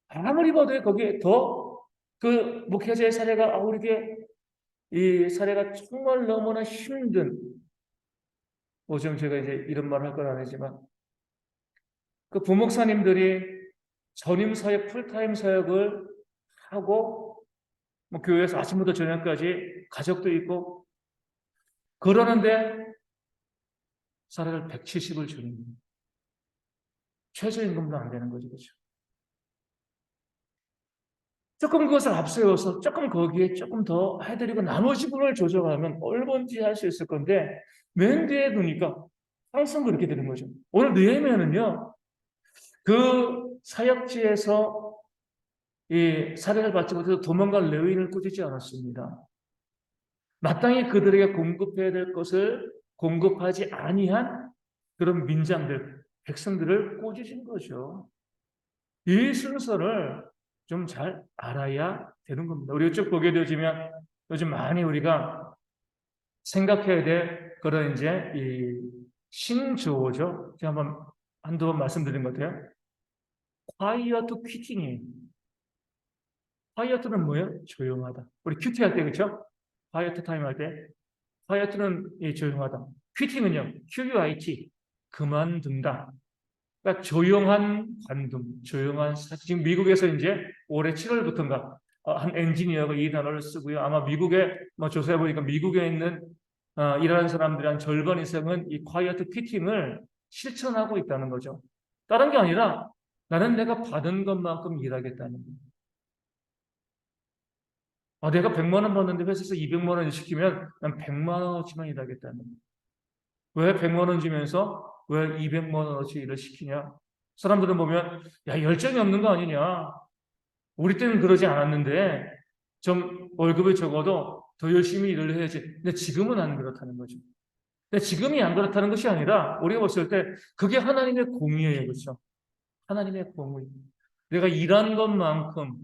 S1: 아무리 봐도 거기에 더 그 목회자의 사례가 우리에게 이 사례가 정말 너무나 힘든, 지금 제가 이제 이런 말을 할 건 아니지만, 그 부목사님들이 전임 사역, 풀타임 사역을 하고, 교회에서 아침부터 저녁까지 가족도 있고, 그러는데 사례를 170을 주는 거예요. 최저임금도 안 되는 거죠. 그렇죠? 조금 그것을 앞세워서 조금 거기에 조금 더 해드리고 나머지 부분을 조정하면 얼마든지 할 수 있을 건데 맨 뒤에 두니까 항상 그렇게 되는 거죠. 오늘 느헤미야는요, 그 사역지에서 이 사례를 받지 못해서 도망갈 레위인을 꾸짖지 않았습니다. 마땅히 그들에게 공급해야 될 것을 공급하지 아니한 그런 민장들, 백성들을 꾸짖은 거죠. 이 순서를 좀 잘 알아야 되는 겁니다. 우리가 쭉 보게 되어지면 요즘 많이 우리가 생각해야 될 그런 이제 이 신조어죠. 제가 한두 번 말씀드린 것 같아요. quiet quitting이에요. quiet는 뭐예요? 조용하다. 우리 큐티 할 때 그렇죠? quiet 타임 할 때 quiet는 조용하다. quitting은요, QUIT 그만둔다. 그러니까 조용한 관둠, 조용한 지금 미국에서 이제 올해 7월부터인가 한 엔지니어가 이 단어를 쓰고요. 아마 미국에 조사해 보니까 미국에 있는 일하는 사람들의 한 절반 이상은 이 quiet quitting을 실천하고 있다는 거죠. 다른 게 아니라 나는 내가 받은 것만큼 일하겠다는 거예요. 내가 100만 원 받는데 회사에서 200만 원 시키면 난 100만 원어치만 일하겠다는 거예요. 왜 100만 원 주면서 왜 200만 원어치 일을 시키냐? 사람들은 보면 야, 열정이 없는 거 아니냐? 우리 때는 그러지 않았는데 좀 월급이 적어도 더 열심히 일을 해야지. 근데 지금은 안 그렇다는 거죠. 근데 지금이 안 그렇다는 것이 아니라 우리가 봤을 때 그게 하나님의 공의예요. 그렇죠? 하나님의 공의. 내가 일한 것만큼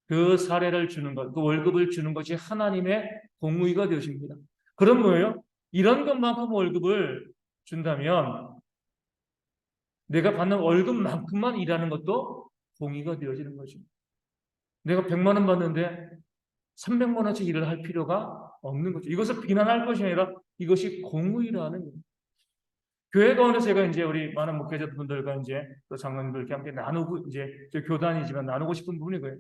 S1: 그 사례를 주는 것, 그 월급을 주는 것이 하나님의 공의가 되어집니다. 그럼 뭐예요? 이런 것만큼 월급을 준다면 내가 받는 월급만큼만 일하는 것도 공의가 되어지는 거죠. 내가 100만 원 받는데 300만 원치 일을 할 필요가 없는 거죠. 이것을 비난할 것이 아니라 이것이 공의라는 거예요. 교회 가운데 제가 이제 우리 많은 목회자분들과 이제 또 장로님들과 함께 나누고 이제 저 교단이지만 나누고 싶은 부분이 거예요.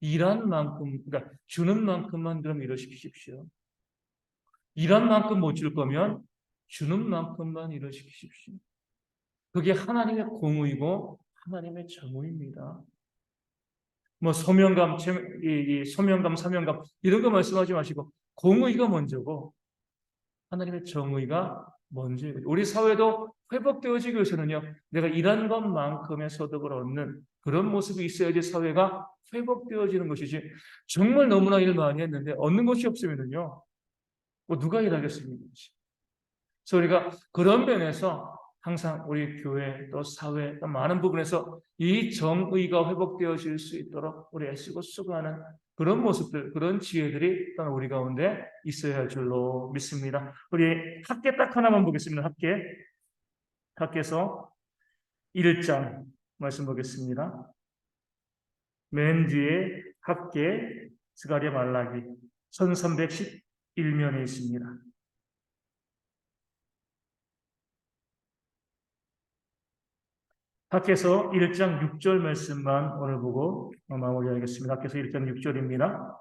S1: 일한 만큼, 그러니까 주는 만큼만 좀 일어시키십시오. 일한 만큼 못 줄 거면 주는 만큼만 일어시키십시오. 그게 하나님의 공의고 하나님의 정의입니다. 뭐 소명감, 소명감, 사명감 이런 거 말씀하지 마시고 공의가 먼저고 하나님의 정의가 먼저예요. 우리 사회도 회복되어지기 위해서는요, 내가 일한 것만큼의 소득을 얻는 그런 모습이 있어야지 사회가 회복되어지는 것이지, 정말 너무나 일 많이 했는데 얻는 것이 없으면은요, 뭐 누가 일하겠습니까? 그래서 우리가 그런 면에서 항상 우리 교회 또 사회 또 많은 부분에서 이 정의가 회복되어질 수 있도록 우리 애쓰고 수고하는 그런 모습들, 그런 지혜들이 또한 우리 가운데 있어야 할 줄로 믿습니다. 우리 학계 딱 하나만 보겠습니다. 학계에서 1장 말씀 보겠습니다. 맨 뒤에 학계 스가랴 말라기 1311면에 있습니다. 학께서 1장 6절 말씀만 오늘 보고 마무리하겠습니다. 학께서 1장 6절입니다.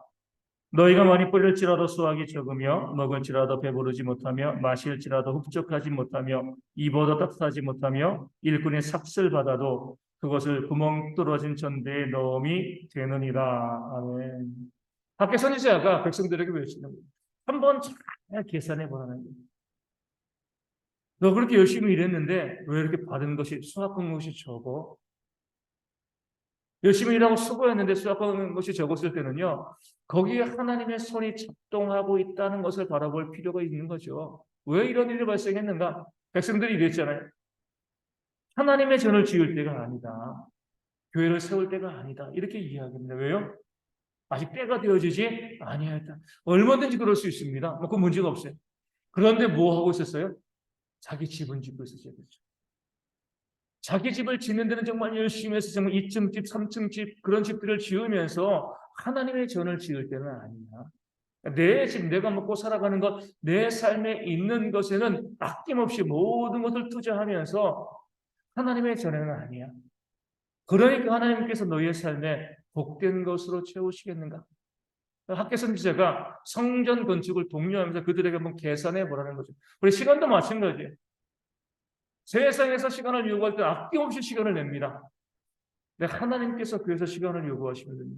S1: 너희가 많이 뿔릴지라도 수확이 적으며 먹을지라도 배부르지 못하며 마실지라도 흡족하지 못하며 입어도 따뜻하지 못하며 일꾼의 삭슬 받아도 그것을 구멍 뚫어진 전대에 넣음이 되느니라. 아멘. 학계 선지자가 백성들에게 외치는 거예요. 한번 잘 계산해 보라는 거예요. 너 그렇게 열심히 일했는데 왜 이렇게 받은 것이 수확한 것이 적어? 열심히 일하고 수고했는데 수확한 것이 적었을 때는요, 거기에 하나님의 손이 작동하고 있다는 것을 바라볼 필요가 있는 거죠. 왜 이런 일이 발생했는가? 백성들이 이랬잖아요. 하나님의 전을 지을 때가 아니다. 교회를 세울 때가 아니다. 이렇게 이야기합니다. 왜요? 아직 때가 되어지지 아니하였다. 얼마든지 그럴 수 있습니다. 뭐 그 문제가 없어요. 그런데 뭐 하고 있었어요? 자기 집은 짓고 있었어요. 그렇죠? 자기 집을 짓는 데는 정말 열심히 해서 정말 2층 집, 3층 집 그런 집들을 지으면서 하나님의 전을 지을 때는 아니야. 내 집, 내가 먹고 살아가는 것, 내 삶에 있는 것에는 아낌없이 모든 것을 투자하면서 하나님의 전에는 아니야. 그러니까 하나님께서 너희의 삶에 복된 것으로 채우시겠는가? 학계 선지자가 성전 건축을 독려하면서 그들에게 한번 계산해 보라는 거죠. 우리 시간도 마찬가지예요. 세상에서 시간을 요구할 때 아낌없이 시간을 냅니다. 근데 하나님께서 그래서 시간을 요구하시거든요.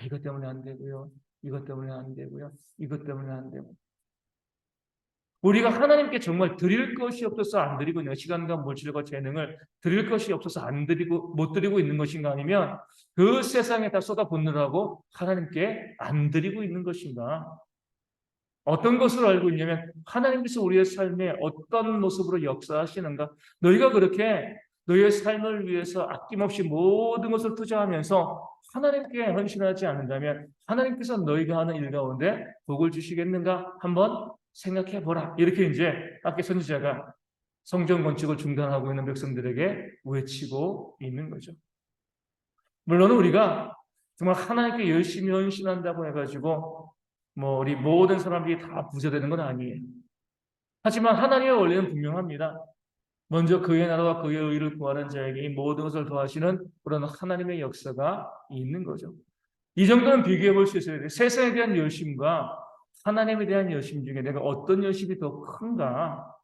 S1: 이것 때문에 안 되고요. 이것 때문에 안 되고요. 이것 때문에 안 되고. 우리가 하나님께 정말 드릴 것이 없어서 안 드리고 있는 시간과 물질과 재능을 드릴 것이 없어서 안 드리고 못 드리고 있는 것인가 아니면 그 세상에 다 쏟아붓느라고 하나님께 안 드리고 있는 것인가? 어떤 것을 알고 있냐면 하나님께서 우리의 삶에 어떤 모습으로 역사하시는가. 너희가 그렇게 너희의 삶을 위해서 아낌없이 모든 것을 투자하면서 하나님께 헌신하지 않는다면 하나님께서 너희가 하는 일 가운데 복을 주시겠는가 한번 생각해 보라. 이렇게 이제 학계 선지자가 성전 건축을 중단하고 있는 백성들에게 외치고 있는 거죠. 물론 우리가 정말 하나님께 열심히 헌신한다고 해가지고 뭐 우리 모든 사람들이 다 부자 되는 건 아니에요. 하지만 하나님의 원리는 분명합니다. 먼저 그의 나라와 그의 의를 구하는 자에게 이 모든 것을 더하시는 그런 하나님의 역사가 있는 거죠. 이 정도는 비교해 볼 수 있어요. 세상에 대한 열심과 하나님에 대한 열심 중에 내가 어떤 열심이 더 큰가?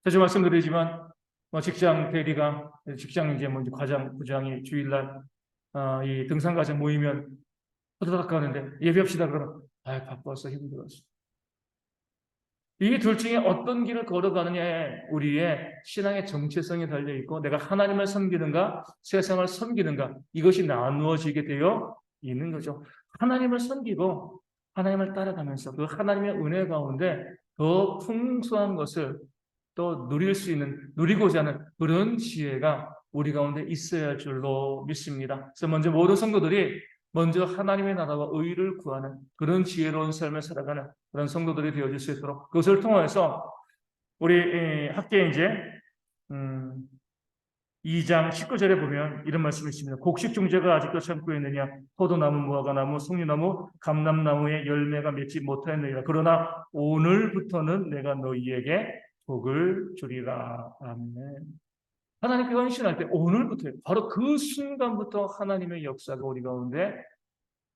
S1: 자주 말씀드리지만 뭐 직장 대리가 직장 이제 뭐 과장 부장이 주일날 이 등산과정 모이면 호다닥 가는데 예배합시다 그러면 바빠서 힘들었어. 이 둘 중에 어떤 길을 걸어가느냐에 우리의 신앙의 정체성이 달려있고 내가 하나님을 섬기는가 세상을 섬기는가 이것이 나누어지게 되어 있는 거죠. 하나님을 섬기고 하나님을 따라가면서 그 하나님의 은혜 가운데 더 풍성한 것을 또 누릴 수 있는 누리고자 하는 그런 지혜가 우리 가운데 있어야 할 줄로 믿습니다. 그래서 먼저 모든 성도들이 먼저 하나님의 나라와 의를 구하는 그런 지혜로운 삶을 살아가는 그런 성도들이 되어질 수 있도록 그것을 통해서 우리 학계에 이제 2장 19절에 보면 이런 말씀이 있습니다. 곡식 종자가 아직도 참고 있느냐? 포도나무, 무화과나무, 송류나무, 감람나무의 열매가 맺지 못하였느니라. 그러나 오늘부터는 내가 너희에게 복을 주리라. 아멘. 하나님께 헌신할 때 오늘부터 바로 그 순간부터 하나님의 역사가 우리 가운데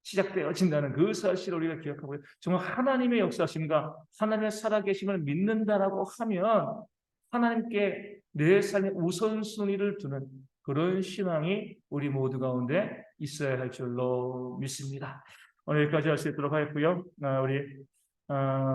S1: 시작되어진다는 그 사실을 우리가 기억하고 정말 하나님의 역사심과 하나님의 살아계심을 믿는다라고 하면 하나님께 내 삶의 우선순위를 두는 그런 신앙이 우리 모두 가운데 있어야 할 줄로 믿습니다. 오늘 여기까지 할 수 있도록 하겠고요. 우리